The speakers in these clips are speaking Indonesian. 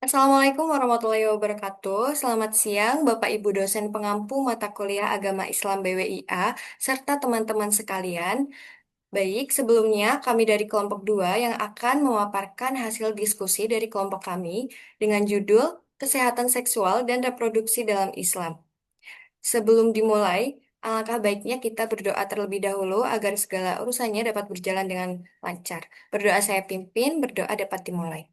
Assalamualaikum warahmatullahi wabarakatuh. Selamat siang, Bapak Ibu dosen pengampu mata kuliah Agama Islam BWIA, serta teman-teman sekalian. Baik, sebelumnya kami dari kelompok 2 yang akan memaparkan hasil diskusi dari kelompok kami dengan judul Kesehatan Seksual dan Reproduksi dalam Islam. Sebelum dimulai, alangkah baiknya kita berdoa terlebih dahulu agar segala urusannya dapat berjalan dengan lancar. Berdoa saya pimpin, berdoa dapat dimulai.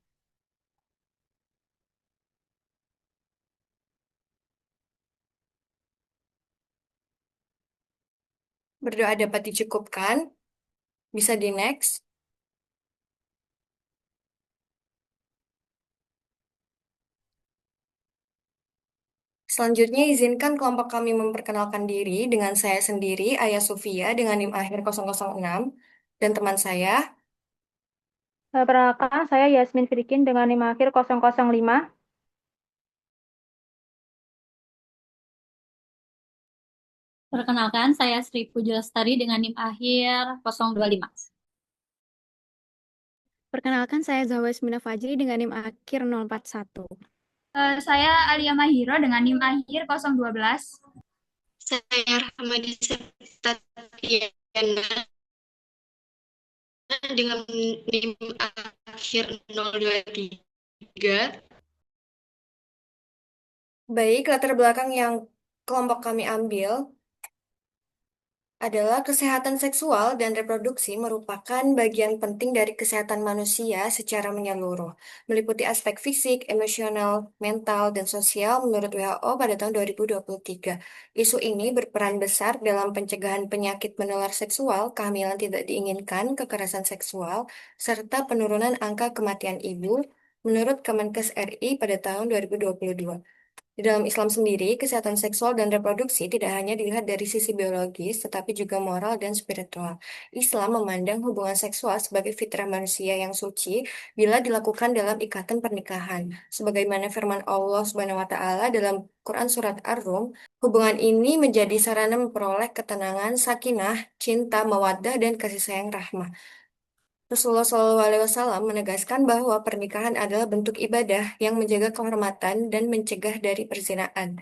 Berdoa dapat dicukupkan. Bisa di next. Selanjutnya izinkan kelompok kami memperkenalkan diri dengan saya sendiri, Ayah Sofia dengan NIM akhir 006 dan teman saya. Perkenalkan, saya Yasmin Fidikin dengan NIM akhir 005. Perkenalkan, saya Sri Pujalestari dengan NIM akhir 025. Perkenalkan, saya Zahwa Ismina Fajri dengan NIM akhir 041. Saya Alia Mahiro dengan NIM akhir 012. Saya Rahmadi Septatiana dengan NIM akhir 023. Baik, latar belakang yang kelompok kami ambil adalah kesehatan seksual dan reproduksi merupakan bagian penting dari kesehatan manusia secara menyeluruh, meliputi aspek fisik, emosional, mental, dan sosial menurut WHO pada tahun 2023. Isu ini berperan besar dalam pencegahan penyakit menular seksual, kehamilan tidak diinginkan, kekerasan seksual, serta penurunan angka kematian ibu menurut Kemenkes RI pada tahun 2022. Di dalam Islam sendiri, kesehatan seksual dan reproduksi tidak hanya dilihat dari sisi biologis, tetapi juga moral dan spiritual. Islam memandang hubungan seksual sebagai fitrah manusia yang suci bila dilakukan dalam ikatan pernikahan. Sebagaimana firman Allah Subhanahu wa taala dalam Quran surat Ar-Rum, hubungan ini menjadi sarana memperoleh ketenangan, sakinah, cinta, mawaddah, dan kasih sayang rahmah. Rasulullah SAW menegaskan bahwa pernikahan adalah bentuk ibadah yang menjaga kehormatan dan mencegah dari perzinahan.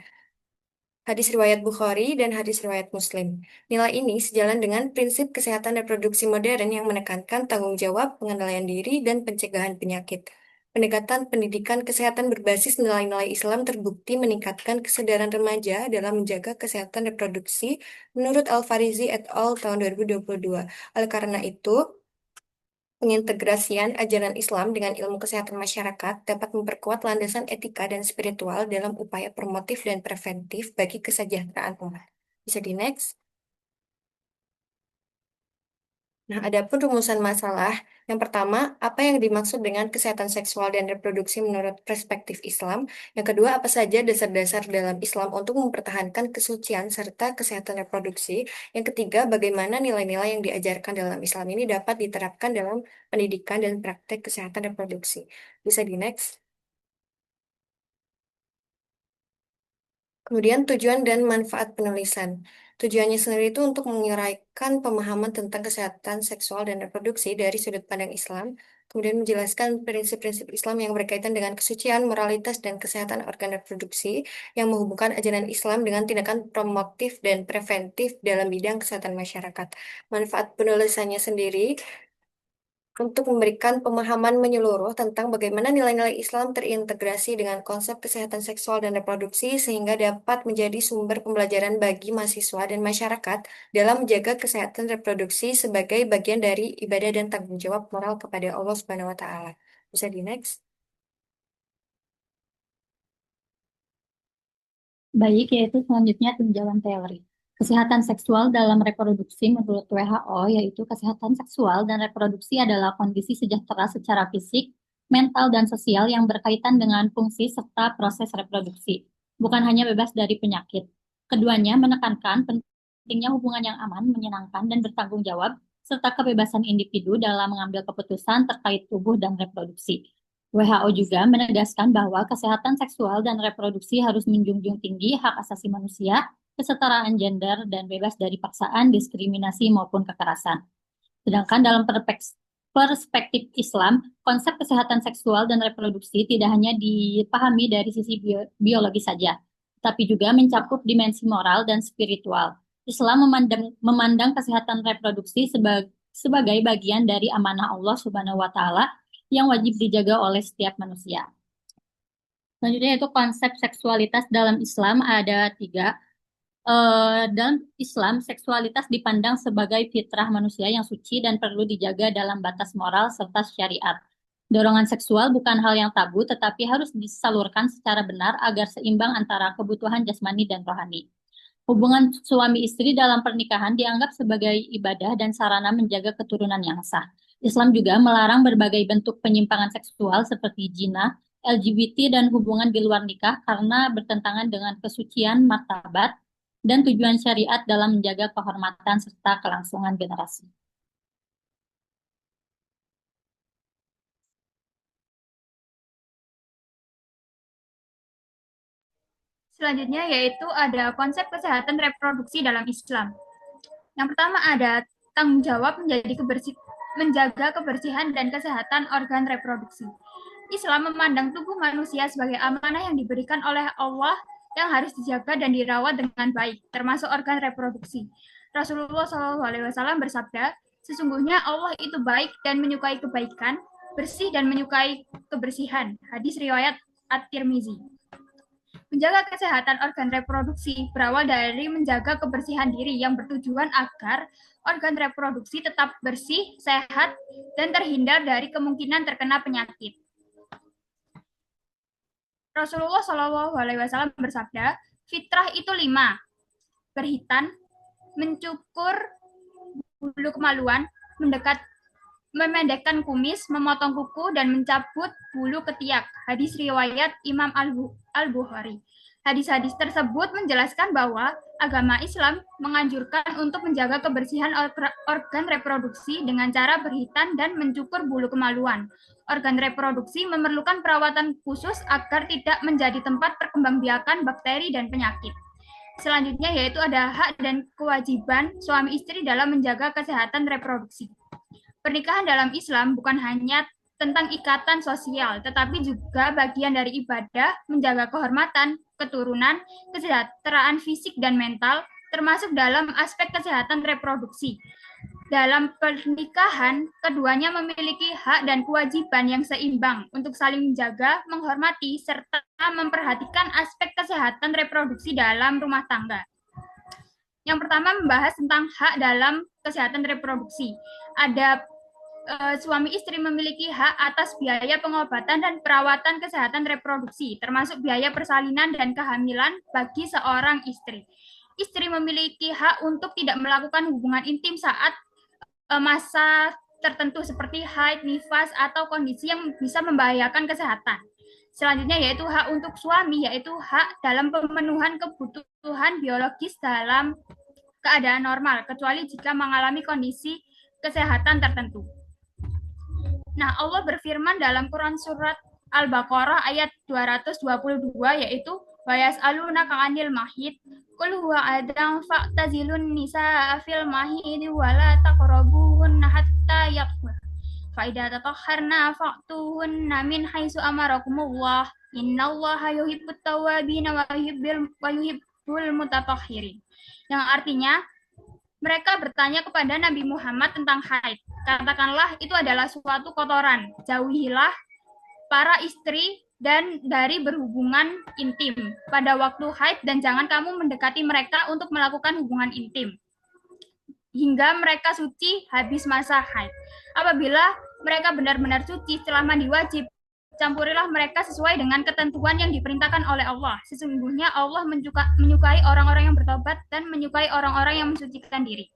Hadis riwayat Bukhari dan hadis riwayat Muslim. Nilai ini sejalan dengan prinsip kesehatan reproduksi modern yang menekankan tanggung jawab, pengendalian diri, dan pencegahan penyakit. Pendekatan pendidikan kesehatan berbasis nilai-nilai Islam terbukti meningkatkan kesadaran remaja dalam menjaga kesehatan reproduksi menurut Al-Farizi et al. Tahun 2022. Oleh karena itu, pengintegrasian ajaran Islam dengan ilmu kesehatan masyarakat dapat memperkuat landasan etika dan spiritual dalam upaya promotif dan preventif bagi kesejahteraan umat. Bisa di next. Nah, adapun rumusan masalah, yang pertama, apa yang dimaksud dengan kesehatan seksual dan reproduksi menurut perspektif Islam? Yang kedua, apa saja dasar-dasar dalam Islam untuk mempertahankan kesucian serta kesehatan reproduksi? Yang ketiga, bagaimana nilai-nilai yang diajarkan dalam Islam ini dapat diterapkan dalam pendidikan dan praktek kesehatan reproduksi? Bisa di next. Kemudian tujuan dan manfaat penulisan. Tujuannya sendiri itu untuk menguraikan pemahaman tentang kesehatan seksual dan reproduksi dari sudut pandang Islam, kemudian menjelaskan prinsip-prinsip Islam yang berkaitan dengan kesucian, moralitas, dan kesehatan organ reproduksi yang menghubungkan ajaran Islam dengan tindakan promotif dan preventif dalam bidang kesehatan masyarakat. Manfaat penulisannya sendiri untuk memberikan pemahaman menyeluruh tentang bagaimana nilai-nilai Islam terintegrasi dengan konsep kesehatan seksual dan reproduksi sehingga dapat menjadi sumber pembelajaran bagi mahasiswa dan masyarakat dalam menjaga kesehatan reproduksi sebagai bagian dari ibadah dan tanggung jawab moral kepada Allah Subhanahu wa taala. Bisa di next. Baik, yaitu selanjutnya tinjauan teori. Kesehatan seksual dalam reproduksi menurut WHO yaitu kesehatan seksual dan reproduksi adalah kondisi sejahtera secara fisik, mental, dan sosial yang berkaitan dengan fungsi serta proses reproduksi, bukan hanya bebas dari penyakit. Keduanya menekankan pentingnya hubungan yang aman, menyenangkan, dan bertanggung jawab, serta kebebasan individu dalam mengambil keputusan terkait tubuh dan reproduksi. WHO juga menegaskan bahwa kesehatan seksual dan reproduksi harus menjunjung tinggi hak asasi manusia, kesetaraan gender, dan bebas dari paksaan, diskriminasi, maupun kekerasan. Sedangkan dalam perspektif Islam, konsep kesehatan seksual dan reproduksi tidak hanya dipahami dari sisi biologi saja, tapi juga mencakup dimensi moral dan spiritual. Islam memandang kesehatan reproduksi sebagai bagian dari amanah Allah Subhanahu wa Ta'ala yang wajib dijaga oleh setiap manusia. Selanjutnya yaitu konsep seksualitas dalam Islam ada 3. Dalam Islam, seksualitas dipandang sebagai fitrah manusia yang suci dan perlu dijaga dalam batas moral serta syariat. Dorongan seksual bukan hal yang tabu, tetapi harus disalurkan secara benar agar seimbang antara kebutuhan jasmani dan rohani. Hubungan suami istri dalam pernikahan dianggap sebagai ibadah dan sarana menjaga keturunan yang sah. Islam juga melarang berbagai bentuk penyimpangan seksual seperti zina, LGBT, dan hubungan di luar nikah karena bertentangan dengan kesucian martabat dan tujuan syariat dalam menjaga kehormatan serta kelangsungan generasi. Selanjutnya yaitu ada konsep kesehatan reproduksi dalam Islam. Yang pertama ada tanggung jawab menjaga kebersihan dan kesehatan organ reproduksi. Islam memandang tubuh manusia sebagai amanah yang diberikan oleh Allah yang harus dijaga dan dirawat dengan baik, termasuk organ reproduksi. Rasulullah SAW bersabda, sesungguhnya Allah itu baik dan menyukai kebaikan, bersih dan menyukai kebersihan. Hadis riwayat At-Tirmizi. Menjaga kesehatan organ reproduksi berawal dari menjaga kebersihan diri yang bertujuan agar organ reproduksi tetap bersih, sehat, dan terhindar dari kemungkinan terkena penyakit. Rasulullah SAW bersabda, fitrah itu 5, berhitan, mencukur bulu kemaluan, memendekkan kumis, memotong kuku, dan mencabut bulu ketiak. Hadis riwayat Imam Al-Bukhari. Hadis-hadis tersebut menjelaskan bahwa agama Islam menganjurkan untuk menjaga kebersihan organ reproduksi dengan cara berhitan dan mencukur bulu kemaluan. Organ reproduksi memerlukan perawatan khusus agar tidak menjadi tempat perkembangbiakan bakteri dan penyakit. Selanjutnya yaitu ada hak dan kewajiban suami istri dalam menjaga kesehatan reproduksi. Pernikahan dalam Islam bukan hanya tentang ikatan sosial, tetapi juga bagian dari ibadah, menjaga kehormatan, keturunan, kesejahteraan fisik dan mental, termasuk dalam aspek kesehatan reproduksi. Dalam pernikahan, keduanya memiliki hak dan kewajiban yang seimbang untuk saling menjaga, menghormati, serta memperhatikan aspek kesehatan reproduksi dalam rumah tangga. Yang pertama membahas tentang hak dalam kesehatan reproduksi. Ada suami istri memiliki hak atas biaya pengobatan dan perawatan kesehatan reproduksi, termasuk biaya persalinan dan kehamilan bagi seorang istri. Istri memiliki hak untuk tidak melakukan hubungan intim saat masa tertentu seperti haid, nifas, atau kondisi yang bisa membahayakan kesehatan. Selanjutnya yaitu hak untuk suami, yaitu hak dalam pemenuhan kebutuhan biologis dalam keadaan normal, kecuali jika mengalami kondisi kesehatan tertentu. Nah, Allah berfirman dalam Quran surat Al-Baqarah ayat 222 yaitu wa yas'alunaka 'anil mahid qul huwa adan fa'tazilun nisaa fil mahid wa la taqrabuhunna hatta yaqhur fa idza tatahharna fa'tuhunna min haitsu amarakumullah innallaha yuhibbut tawwabin wa yuhibbul mutatahhirin. Yang artinya mereka bertanya kepada Nabi Muhammad tentang haid. Katakanlah itu adalah suatu kotoran. Jauhilah para istri dan dari berhubungan intim pada waktu haid dan jangan kamu mendekati mereka untuk melakukan hubungan intim hingga mereka suci habis masa haid. Apabila mereka benar-benar suci setelah mandi wajib, campurilah mereka sesuai dengan ketentuan yang diperintahkan oleh Allah. Sesungguhnya Allah menyukai orang-orang yang bertobat dan menyukai orang-orang yang mensucikan diri.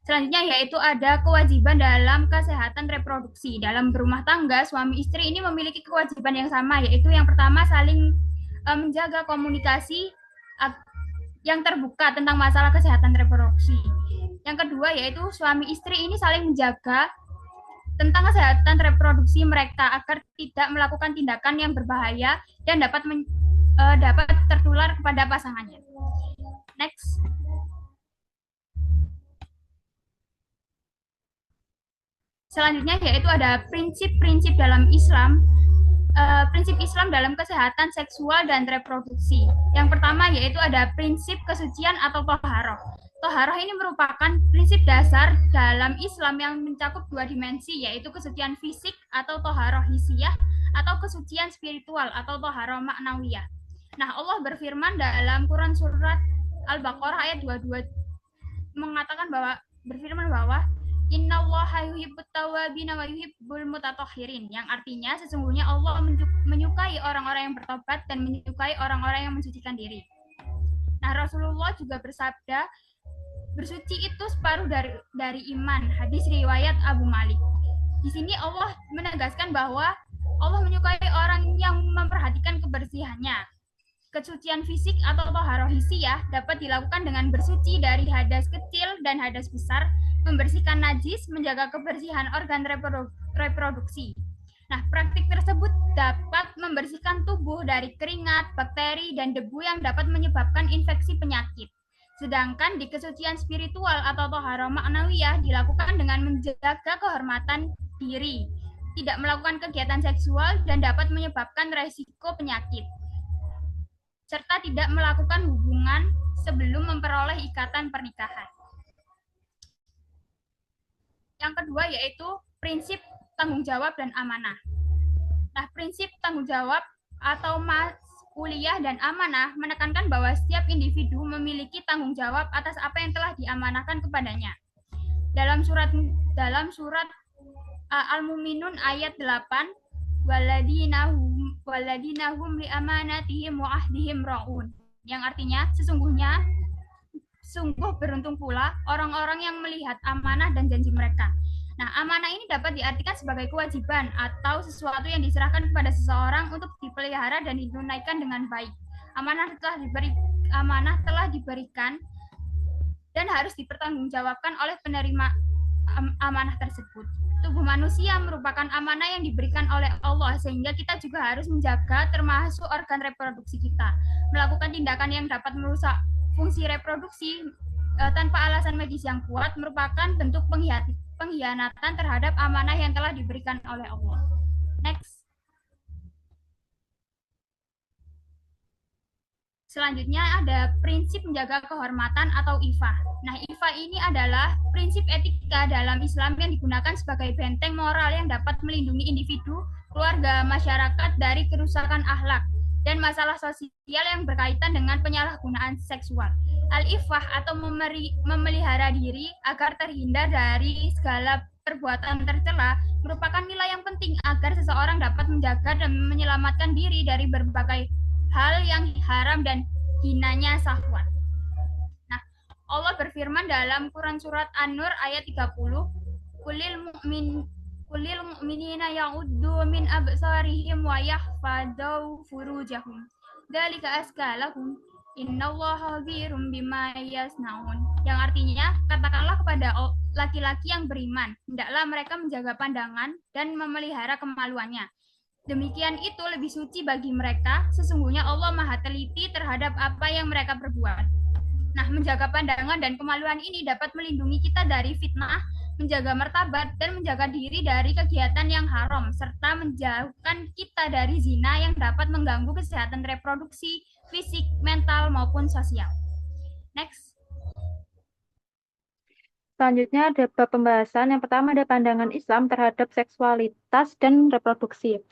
Selanjutnya yaitu ada kewajiban dalam kesehatan reproduksi. Dalam berumah tangga, suami istri ini memiliki kewajiban yang sama, yaitu yang pertama saling menjaga komunikasi yang terbuka tentang masalah kesehatan reproduksi. Yang kedua yaitu suami istri ini saling menjaga tentang kesehatan reproduksi mereka agar tidak melakukan tindakan yang berbahaya dan dapat tertular kepada pasangannya. Next. Selanjutnya yaitu ada prinsip-prinsip dalam Islam, prinsip Islam dalam kesehatan seksual dan reproduksi. Yang pertama yaitu ada prinsip kesucian atau toharoh. Toharoh ini merupakan prinsip dasar dalam Islam yang mencakup dua dimensi, yaitu kesucian fisik atau toharoh hisiyah atau kesucian spiritual atau toharoh ma'nawiyah. Nah, Allah berfirman dalam Quran surat Al-Baqarah ayat 22 mengatakan bahwa Innallaha yuhibbut tawwabina wa yuhibbul mutatahhirin, yang artinya sesungguhnya Allah menyukai orang-orang yang bertobat dan menyukai orang-orang yang mensucikan diri. Nah, Rasulullah juga bersabda, bersuci itu separuh dari iman. Hadis riwayat Abu Malik. Di sini Allah menegaskan bahwa Allah menyukai orang yang memperhatikan kebersihannya. Kesucian fisik atau toharoh hisiyah dapat dilakukan dengan bersuci dari hadas kecil dan hadas besar, membersihkan najis, menjaga kebersihan organ reproduksi. Nah, praktik tersebut dapat membersihkan tubuh dari keringat, bakteri, dan debu yang dapat menyebabkan infeksi penyakit. Sedangkan di kesucian spiritual atau toharoh ma'nawiyah dilakukan dengan menjaga kehormatan diri, tidak melakukan kegiatan seksual dan dapat menyebabkan resiko penyakit, serta tidak melakukan hubungan sebelum memperoleh ikatan pernikahan. Yang kedua yaitu prinsip tanggung jawab dan amanah. Nah, prinsip tanggung jawab atau mas'uliyah dan amanah menekankan bahwa setiap individu memiliki tanggung jawab atas apa yang telah diamanahkan kepadanya. Dalam surat Al-Mu'minun ayat 8, waladina hum li amanatihim wa ahdihim ra'un, yang artinya sungguh beruntung pula orang-orang yang melihat amanah dan janji mereka. Nah, amanah ini dapat diartikan sebagai kewajiban atau sesuatu yang diserahkan kepada seseorang untuk dipelihara dan ditunaikan dengan baik. Amanah telah diberikan dan harus dipertanggungjawabkan oleh penerima amanah tersebut. Tubuh manusia merupakan amanah yang diberikan oleh Allah, sehingga kita juga harus menjaga termasuk organ reproduksi kita. Melakukan tindakan yang dapat merusak fungsi reproduksi tanpa alasan medis yang kuat merupakan bentuk pengkhianatan terhadap amanah yang telah diberikan oleh Allah. Next. Selanjutnya ada prinsip menjaga kehormatan atau ifah. Nah, ifah ini adalah prinsip etika dalam Islam yang digunakan sebagai benteng moral yang dapat melindungi individu, keluarga, masyarakat dari kerusakan akhlak dan masalah sosial yang berkaitan dengan penyalahgunaan seksual. Al-ifah atau memelihara diri agar terhindar dari segala perbuatan tercela merupakan nilai yang penting agar seseorang dapat menjaga dan menyelamatkan diri dari berbagai hal yang haram dan hinanya syahwat. Nah, Allah berfirman dalam Quran surat An-Nur ayat 30, Kulil mu'minina ya'uddu min absarihim wa yahfadhu furujahum. Dzalika azka lahum. Innallaha khabirum bima yasnaun. Yang artinya, katakanlah kepada laki-laki yang beriman, hendaklah mereka menjaga pandangan dan memelihara kemaluannya. Demikian itu lebih suci bagi mereka, sesungguhnya Allah Maha teliti terhadap apa yang mereka perbuat. Nah, menjaga pandangan dan kemaluan ini dapat melindungi kita dari fitnah, menjaga martabat, dan menjaga diri dari kegiatan yang haram, serta menjauhkan kita dari zina yang dapat mengganggu kesehatan reproduksi, fisik, mental, maupun sosial. Next. Selanjutnya ada bab pembahasan. Yang pertama ada pandangan Islam terhadap seksualitas dan reproduksi.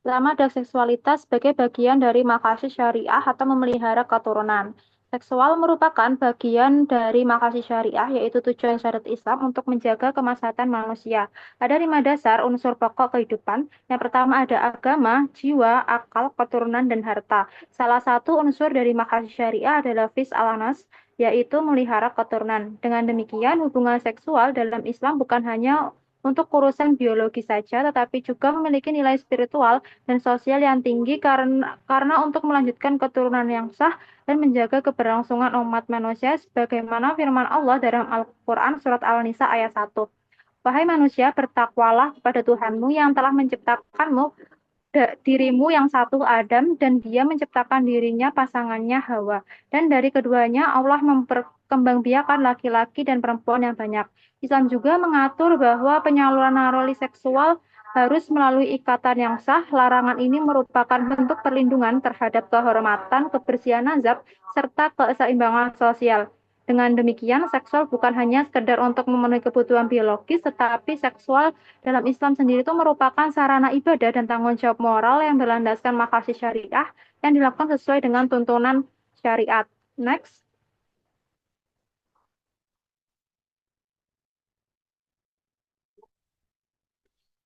Pertama ada seksualitas sebagai bagian dari maqasid syariah atau memelihara keturunan. Seksual merupakan bagian dari maqasid syariah, yaitu tujuan syariat Islam untuk menjaga kemaslahatan manusia. Ada 5 dasar unsur pokok kehidupan. Yang pertama ada agama, jiwa, akal, keturunan, dan harta. Salah satu unsur dari maqasid syariah adalah fis al-anas, yaitu melihara keturunan. Dengan demikian, hubungan seksual dalam Islam bukan hanya untuk urusan biologi saja, tetapi juga memiliki nilai spiritual dan sosial yang tinggi karena untuk melanjutkan keturunan yang sah dan menjaga keberlangsungan umat manusia, sebagaimana firman Allah dalam Al-Quran surat Al-Nisa ayat 1. Wahai manusia, bertakwalah kepada Tuhanmu yang telah menciptakanmu dirimu yang satu Adam, dan dia menciptakan dirinya pasangannya Hawa, dan dari keduanya Allah memperkembangbiakan laki-laki dan perempuan yang banyak. Islam juga mengatur bahwa penyaluran naluri seksual harus melalui ikatan yang sah. Larangan ini merupakan bentuk perlindungan terhadap kehormatan, kebersihan nazar, serta keseimbangan sosial. Dengan demikian, seksual bukan hanya sekedar untuk memenuhi kebutuhan biologis, tetapi seksual dalam Islam sendiri itu merupakan sarana ibadah dan tanggung jawab moral yang berlandaskan maqasid syariah yang dilakukan sesuai dengan tuntunan syariat. Next.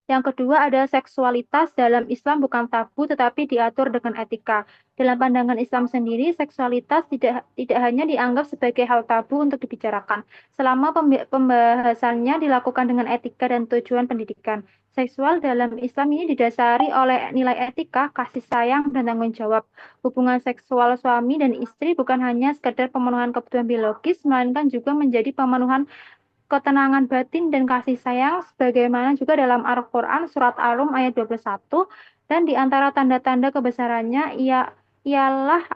Yang kedua ada seksualitas dalam Islam bukan tabu tetapi diatur dengan etika. Dalam pandangan Islam sendiri, seksualitas tidak hanya dianggap sebagai hal tabu untuk dibicarakan. Selama pembahasannya dilakukan dengan etika dan tujuan pendidikan. Seksual dalam Islam ini didasari oleh nilai etika, kasih sayang, dan tanggung jawab. Hubungan seksual suami dan istri bukan hanya sekedar pemenuhan kebutuhan biologis, melainkan juga menjadi pemenuhan ketenangan batin dan kasih sayang sebagaimana juga dalam Al-Qur'an surat Ar-Rum ayat 21 dan di antara tanda-tanda kebesarannya ialah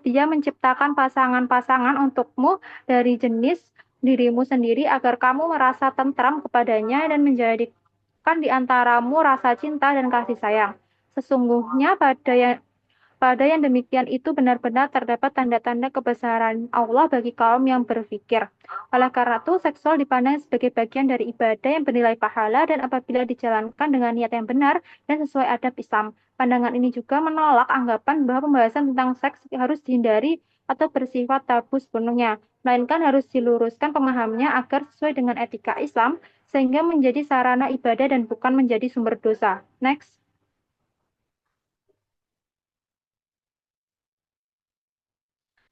dia menciptakan pasangan-pasangan untukmu dari jenis dirimu sendiri agar kamu merasa tentram kepadanya dan menjadikan di antaramu rasa cinta dan kasih sayang. Sesungguhnya pada yang demikian itu benar-benar terdapat tanda-tanda kebesaran Allah bagi kaum yang berpikir. Oleh karena itu, seksual dipandang sebagai bagian dari ibadah yang bernilai pahala dan apabila dijalankan dengan niat yang benar dan sesuai adab Islam. Pandangan ini juga menolak anggapan bahwa pembahasan tentang seks harus dihindari atau bersifat tabu sepenuhnya, melainkan harus diluruskan pemahamannya agar sesuai dengan etika Islam sehingga menjadi sarana ibadah dan bukan menjadi sumber dosa. Next.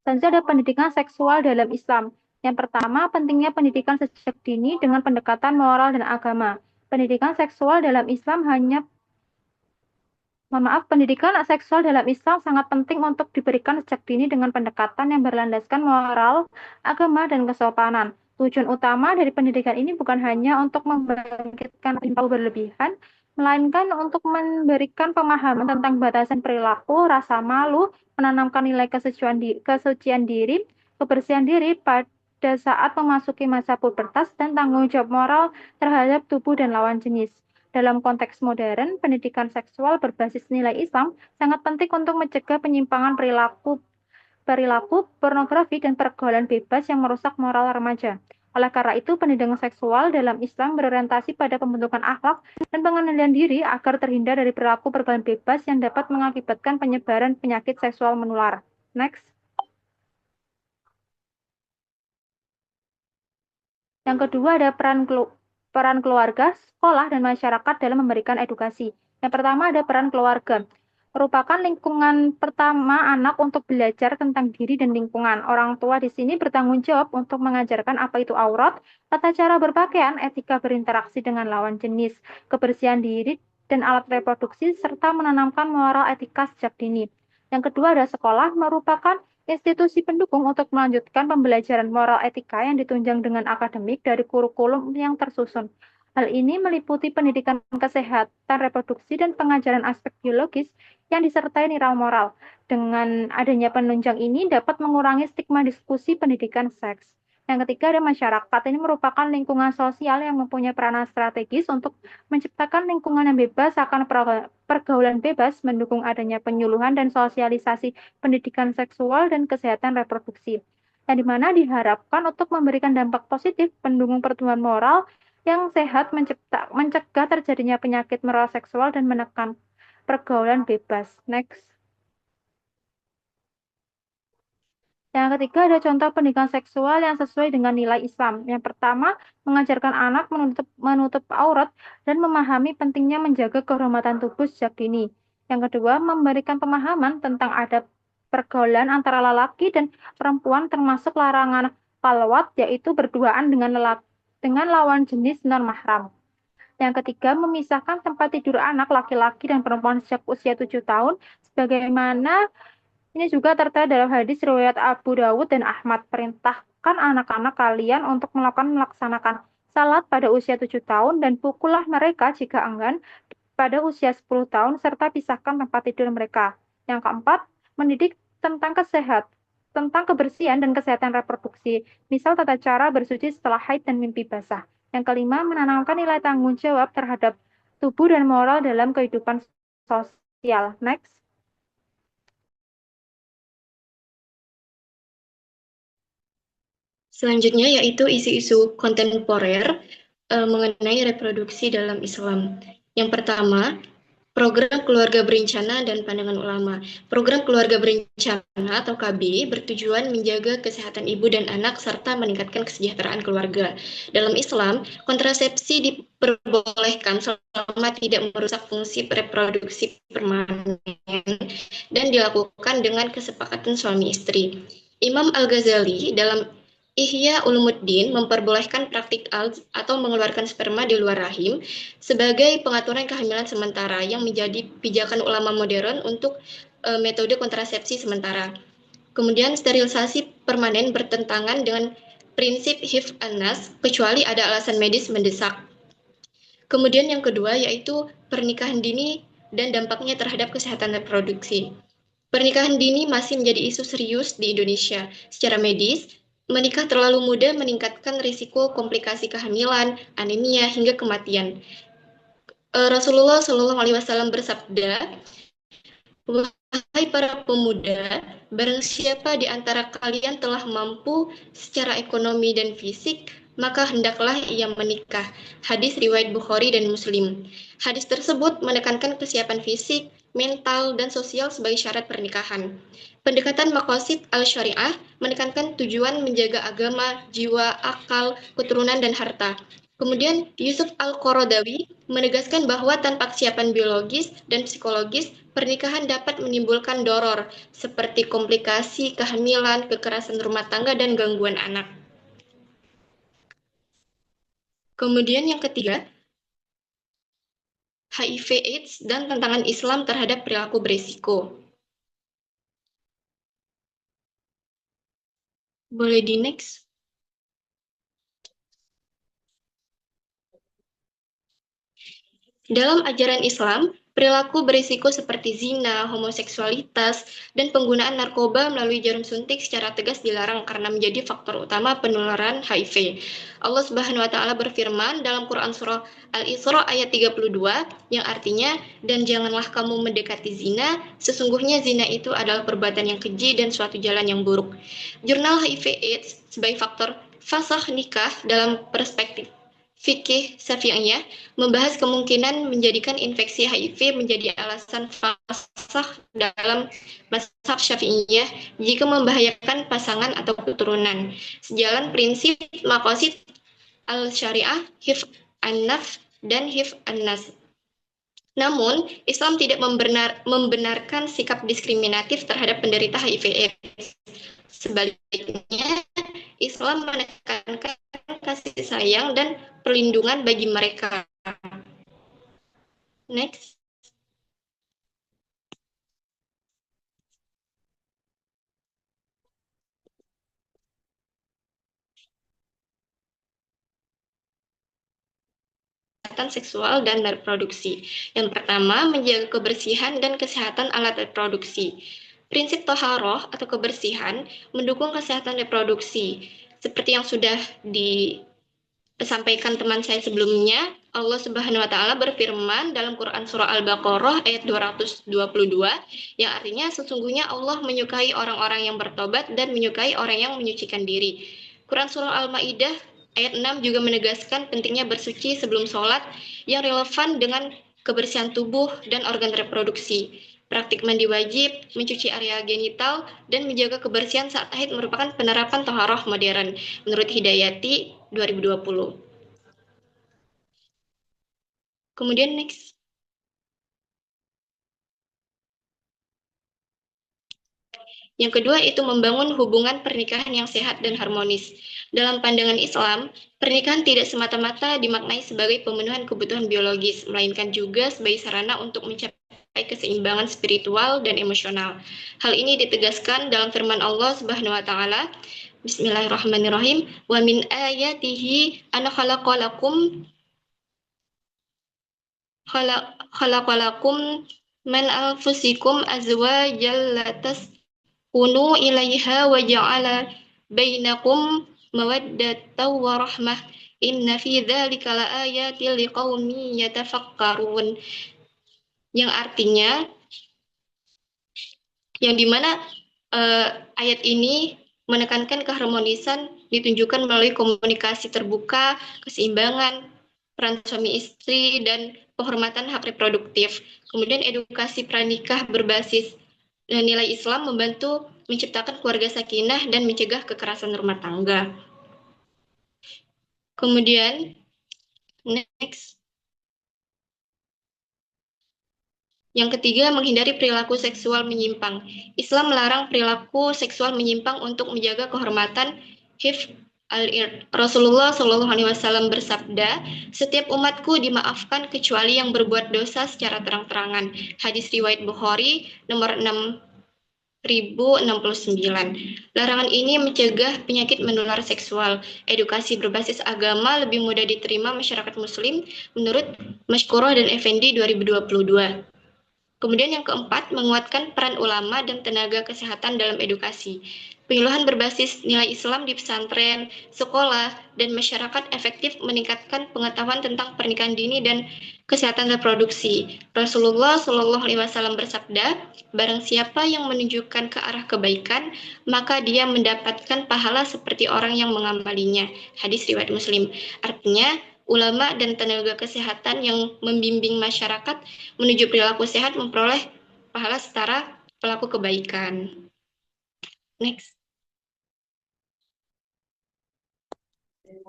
Selanjutnya ada pendidikan seksual dalam Islam. Yang pertama, pentingnya pendidikan sejak dini dengan pendekatan moral dan agama. Pendidikan seksual dalam Islam sangat penting untuk diberikan sejak dini dengan pendekatan yang berlandaskan moral, agama, dan kesopanan. Tujuan utama dari pendidikan ini bukan hanya untuk membangkitkan tahu berlebihan, melainkan untuk memberikan pemahaman tentang batasan perilaku, rasa malu, menanamkan nilai kesucian diri, kebersihan diri pada saat memasuki masa pubertas, dan tanggung jawab moral terhadap tubuh dan lawan jenis. Dalam konteks modern, pendidikan seksual berbasis nilai Islam sangat penting untuk mencegah penyimpangan perilaku pornografi dan pergaulan bebas yang merusak moral remaja. Oleh karena itu, pendidikan seksual dalam Islam berorientasi pada pembentukan akhlak dan pengendalian diri agar terhindar dari perilaku pergaulan bebas yang dapat mengakibatkan penyebaran penyakit seksual menular. Next. Yang kedua ada peran keluarga, sekolah, dan masyarakat dalam memberikan edukasi. Yang pertama ada peran keluarga. Merupakan lingkungan pertama anak untuk belajar tentang diri dan lingkungan. Orang tua di sini bertanggung jawab untuk mengajarkan apa itu aurat, tata cara berpakaian, etika berinteraksi dengan lawan jenis, kebersihan diri dan alat reproduksi, serta menanamkan moral etika sejak dini. Yang kedua ada sekolah, merupakan institusi pendukung untuk melanjutkan pembelajaran moral etika yang ditunjang dengan akademik dari kurikulum yang tersusun. Hal ini meliputi pendidikan kesehatan reproduksi dan pengajaran aspek biologis yang disertai nilai moral. Dengan adanya penunjang ini dapat mengurangi stigma diskusi pendidikan seks. Yang ketiga ada masyarakat. Ini merupakan lingkungan sosial yang mempunyai peranan strategis untuk menciptakan lingkungan yang bebas akan pergaulan bebas, mendukung adanya penyuluhan dan sosialisasi pendidikan seksual dan kesehatan reproduksi. Yang dimana diharapkan untuk memberikan dampak positif pendukung pertumbuhan moral yang sehat, mencegah terjadinya penyakit moral seksual dan menekan pergaulan bebas. Next. Yang ketiga ada contoh pendidikan seksual yang sesuai dengan nilai Islam. Yang pertama, mengajarkan anak menutup aurat dan memahami pentingnya menjaga kehormatan tubuh sejak dini. Yang kedua, memberikan pemahaman tentang adab pergaulan antara lelaki dan perempuan termasuk larangan palwat, yaitu berduaan dengan lawan jenis non-mahram. Yang ketiga, memisahkan tempat tidur anak laki-laki dan perempuan sejak usia 7 tahun, sebagaimana ini juga tertera dalam hadis riwayat Abu Dawud dan Ahmad. Perintahkan anak-anak kalian untuk melaksanakan salat pada usia 7 tahun dan pukullah mereka jika enggan pada usia 10 tahun serta pisahkan tempat tidur mereka. Yang keempat, mendidik tentang kebersihan dan kesehatan reproduksi, misal tata cara bersuci setelah haid dan mimpi basah. Yang kelima, menanamkan nilai tanggung jawab terhadap tubuh dan moral dalam kehidupan sosial. Next. Selanjutnya yaitu isu-isu kontemporer mengenai reproduksi dalam Islam. Yang pertama, program keluarga berencana dan pandangan ulama. Program keluarga berencana atau KB bertujuan menjaga kesehatan ibu dan anak serta meningkatkan kesejahteraan keluarga. Dalam Islam, kontrasepsi diperbolehkan selama tidak merusak fungsi reproduksi permanen dan dilakukan dengan kesepakatan suami istri. Imam Al-Ghazali dalam Ihya Ulumuddin memperbolehkan praktik atau mengeluarkan sperma di luar rahim sebagai pengaturan kehamilan sementara yang menjadi pijakan ulama modern untuk metode kontrasepsi sementara. Kemudian sterilisasi permanen bertentangan dengan prinsip hifz an-nas kecuali ada alasan medis mendesak. Kemudian yang kedua yaitu pernikahan dini dan dampaknya terhadap kesehatan reproduksi. Pernikahan dini masih menjadi isu serius di Indonesia. Secara medis, menikah terlalu muda meningkatkan risiko komplikasi kehamilan, anemia, hingga kematian. Rasulullah Shallallahu Alaihi Wasallam bersabda, "Wahai para pemuda, barang siapa di antara kalian telah mampu secara ekonomi dan fisik, maka hendaklah ia menikah." Hadis riwayat Bukhari dan Muslim. Hadis tersebut menekankan kesiapan fisik, mental, dan sosial sebagai syarat pernikahan. Pendekatan maqasid al-syariah menekankan tujuan menjaga agama, jiwa, akal, keturunan, dan harta. Kemudian Yusuf Al-Qaradawi menegaskan bahwa tanpa kesiapan biologis dan psikologis, pernikahan dapat menimbulkan doror seperti komplikasi kehamilan, kekerasan rumah tangga, dan gangguan anak. Kemudian yang ketiga, HIV/AIDS dan tantangan Islam terhadap perilaku berisiko. Boleh di next? Dalam ajaran Islam, perilaku berisiko seperti zina, homoseksualitas, dan penggunaan narkoba melalui jarum suntik secara tegas dilarang karena menjadi faktor utama penularan HIV. Allah Subhanahu wa taala berfirman dalam Quran surah Al-Isra ayat 32 yang artinya, "Dan janganlah kamu mendekati zina, sesungguhnya zina itu adalah perbuatan yang keji dan suatu jalan yang buruk." Jurnal HIV/AIDS sebagai faktor fasakh nikah dalam perspektif fikih Syafi'iyah membahas kemungkinan menjadikan infeksi HIV menjadi alasan fasakh dalam mazhab Syafi'iyah jika membahayakan pasangan atau keturunan. Sejalan prinsip maqasid al-syariah, hifz an-nafs dan hifz an-nas. Namun, Islam tidak membenarkan sikap diskriminatif terhadap penderita HIV/AIDS. Sebaliknya, Islam menekankan kasih sayang dan perlindungan bagi mereka. Next. Kesehatan seksual dan reproduksi. Yang pertama, menjaga kebersihan dan kesehatan alat reproduksi. Prinsip toharoh atau kebersihan mendukung kesehatan reproduksi. Seperti yang sudah disampaikan teman saya sebelumnya, Allah Subhanahu wa taala berfirman dalam Quran surah Al-Baqarah ayat 222 yang artinya sesungguhnya Allah menyukai orang-orang yang bertobat dan menyukai orang yang menyucikan diri. Quran surah Al-Maidah ayat 6 juga menegaskan pentingnya bersuci sebelum sholat yang relevan dengan kebersihan tubuh dan organ reproduksi. Praktik mandi wajib, mencuci area genital, dan menjaga kebersihan saat haid merupakan penerapan toharoh modern menurut Hidayati 2020. Kemudian next. Yang kedua itu membangun hubungan pernikahan yang sehat dan harmonis. Dalam pandangan Islam, pernikahan tidak semata-mata dimaknai sebagai pemenuhan kebutuhan biologis, melainkan juga sebagai sarana untuk mencapai keseimbangan spiritual dan emosional. Hal ini ditegaskan dalam firman Allah Subhanahu wa taala, Bismillahirrahmanirrahim, "Wa min ayatihi an khalaqalakum min anfusikum azwajan kunu ilaiha wa ja'ala bainakum mawaddatan wa rahmah inna fi dzalika laayatil liqaumin yatafakkarun, yang artinya yang dimana ayat ini menekankan keharmonisan ditunjukkan melalui komunikasi terbuka, keseimbangan peran suami istri, dan penghormatan hak reproduktif. Kemudian edukasi pranikah berbasis nilai Islam membantu menciptakan keluarga sakinah dan mencegah kekerasan rumah tangga. Kemudian, next. Yang ketiga, menghindari perilaku seksual menyimpang. Islam melarang perilaku seksual menyimpang untuk menjaga kehormatan hifz al-ird. Rasulullah Shallallahu Alaihi Wasallam bersabda, setiap umatku dimaafkan kecuali yang berbuat dosa secara terang-terangan. Hadis riwayat Bukhari nomor 6069. Larangan ini mencegah penyakit menular seksual. Edukasi berbasis agama lebih mudah diterima masyarakat muslim menurut Mashkurah dan Effendi 2022. Kemudian yang keempat, menguatkan peran ulama dan tenaga kesehatan dalam edukasi. Penyuluhan berbasis nilai Islam di pesantren, sekolah, dan masyarakat efektif meningkatkan pengetahuan tentang pernikahan dini dan kesehatan reproduksi. Rasulullah Shallallahu Alaihi Wasallam bersabda, barang siapa yang menunjukkan ke arah kebaikan, maka dia mendapatkan pahala seperti orang yang mengamalinya. Hadis riwayat Muslim. Artinya, ulama dan tenaga kesehatan yang membimbing masyarakat menuju perilaku sehat memperoleh pahala setara pelaku kebaikan. Next.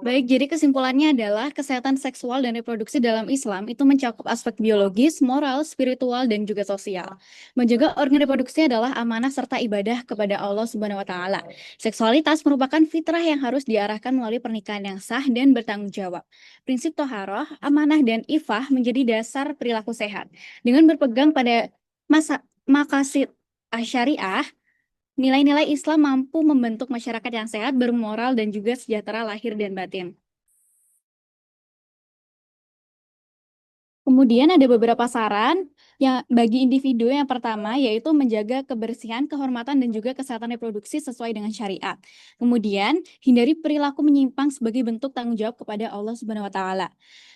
Baik, jadi kesimpulannya adalah kesehatan seksual dan reproduksi dalam Islam itu mencakup aspek biologis, moral, spiritual, dan juga sosial. Menjaga organ reproduksi adalah amanah serta ibadah kepada Allah Subhanahu wa Ta'ala. Seksualitas merupakan fitrah yang harus diarahkan melalui pernikahan yang sah dan bertanggung jawab. Prinsip toharoh, amanah, dan ifah menjadi dasar perilaku sehat. Dengan berpegang pada maqasid syariah, nilai-nilai Islam mampu membentuk masyarakat yang sehat, bermoral, dan juga sejahtera lahir dan batin. Kemudian ada beberapa saran yang bagi individu. Yang pertama yaitu menjaga kebersihan, kehormatan, dan juga kesehatan reproduksi sesuai dengan syariat. Kemudian hindari perilaku menyimpang sebagai bentuk tanggung jawab kepada Allah Subhanahu wa Ta'ala.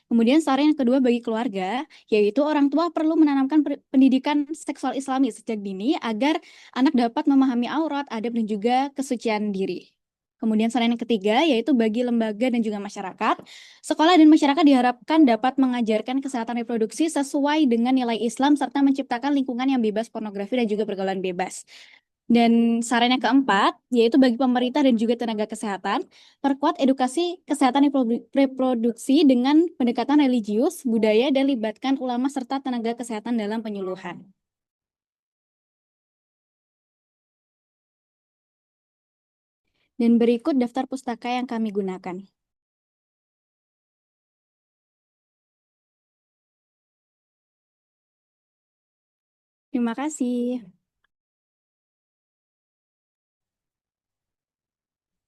Kemudian saran yang kedua bagi keluarga, yaitu orang tua perlu menanamkan pendidikan seksual Islami sejak dini agar anak dapat memahami aurat, adab, dan juga kesucian diri. Kemudian saran yang ketiga, yaitu bagi lembaga dan juga masyarakat, sekolah dan masyarakat diharapkan dapat mengajarkan kesehatan reproduksi sesuai dengan nilai Islam serta menciptakan lingkungan yang bebas pornografi dan juga pergaulan bebas. Dan saran yang keempat, yaitu bagi pemerintah dan juga tenaga kesehatan, perkuat edukasi kesehatan reproduksi dengan pendekatan religius, budaya, dan libatkan ulama serta tenaga kesehatan dalam penyuluhan. Dan berikut daftar pustaka yang kami gunakan. Terima kasih.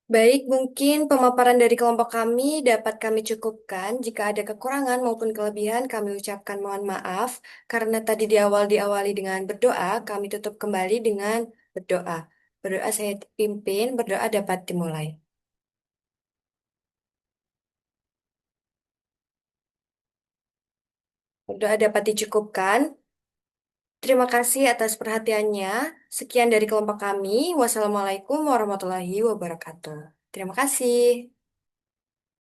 Baik, mungkin pemaparan dari kelompok kami dapat kami cukupkan. Jika ada kekurangan maupun kelebihan, kami ucapkan mohon maaf. Karena tadi diawali dengan berdoa, kami tutup kembali dengan berdoa. Berdoa saya pimpin, berdoa dapat dimulai. Berdoa dapat dicukupkan. Terima kasih atas perhatiannya. Sekian dari kelompok kami. Wassalamualaikum warahmatullahi wabarakatuh. Terima kasih.